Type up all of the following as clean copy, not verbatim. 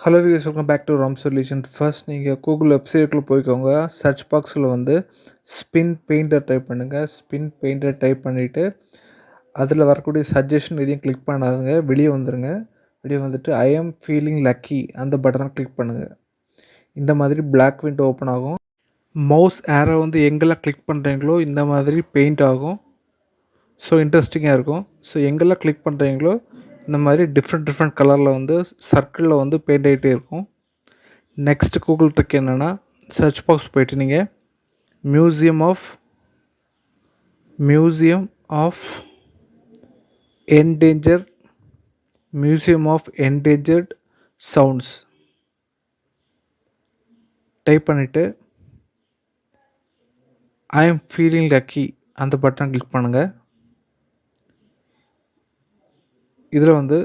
Hello views, welcome back to Ram solution. First நீங்கள் Google வெப்சைட்டுக்குள்ளே போய்க்கோங்க. சர்ச் பாக்ஸில் வந்து ஸ்பின் பெயிண்டர் டைப் பண்ணுங்கள். ஸ்பின் பெயிண்டர் டைப் பண்ணிவிட்டு அதில் வரக்கூடிய சஜஷன் எதையும் கிளிக் பண்ணாதுங்க, வெளியே வந்துடுங்க. வெளியே வந்துட்டு ஐ ஆம் ஃபீலிங் லக்கி அந்த பட்டனை கிளிக் பண்ணுங்கள். இந்த மாதிரி பிளாக் விண்டோ ஓப்பன் ஆகும். மவுஸ் ஏரோ வந்து எங்கெல்லாம் கிளிக் பண்ணுறீங்களோ இந்த மாதிரி பெயிண்ட் ஆகும். ஸோ இன்ட்ரெஸ்டிங்காக இருக்கும். ஸோ எங்கெல்லாம் கிளிக் பண்ணுறீங்களோ இந்த மாதிரி டிஃப்ரெண்ட் கலரில் வந்து சர்க்கிளில் வந்து பெயிண்ட் ஆகிட்டே இருக்கும். நெக்ஸ்ட் கூகுள் ட்ரிக் என்னென்னா, சர்ச் பாக்ஸ் போய்ட்டு நீங்கள் museum of endangered sounds type பண்ணிவிட்டு ஐ எம் ஃபீலிங் லக்கி அந்த பட்டன் கிளிக் பண்ணுங்கள். இதில் வந்து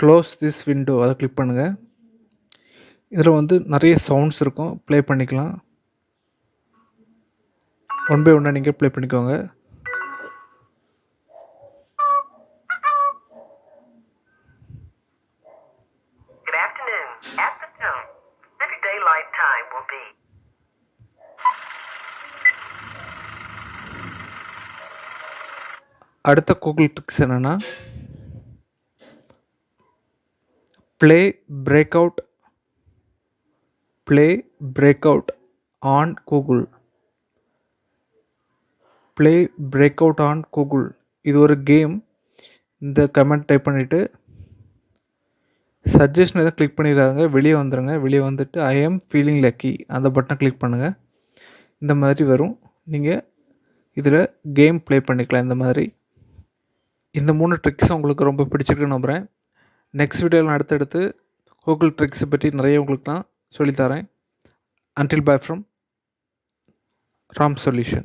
க்ளோஸ் திஸ் விண்டோ அதை கிளிக் பண்ணுங்கள். இதில் வந்து நிறைய சவுண்ட்ஸ் இருக்கும், ப்ளே பண்ணிக்கலாம். ஒன் பை ஒன்னாக நீங்கள் ப்ளே பண்ணிக்கோங்க. Good afternoon. At the tone, Pacific Daylight Time will be. அடுத்த கூகுள் ட்ரிக்ஸ் என்னென்னா, play break out on Google. Play break out on Google இது ஒரு கேம். இந்த கமெண்ட் டைப் பண்ணிவிட்டு சஜஷன் எதாவது கிளிக் பண்ணிடுறாங்க, வெளியே வந்துடுங்க. வெளியே வந்துட்டு ஐ ஆம் ஃபீலிங் லக்கி அந்த பட்டனை கிளிக் பண்ணுங்கள். இந்த மாதிரி வரும். நீங்கள் இதில் கேம் ப்ளே பண்ணிக்கலாம். இந்த 3 ட்ரிக்ஸும் உங்களுக்கு ரொம்ப பிடிச்சிருக்குன்னு நம்புகிறேன். நெக்ஸ்ட் வீடியோவில் நான் அடுத்தடுத்து கூகுள் ட்ரிக்ஸை பற்றி நிறைய உங்களுக்கு நான் சொல்லித்தரேன். Until bye from Ram Solution.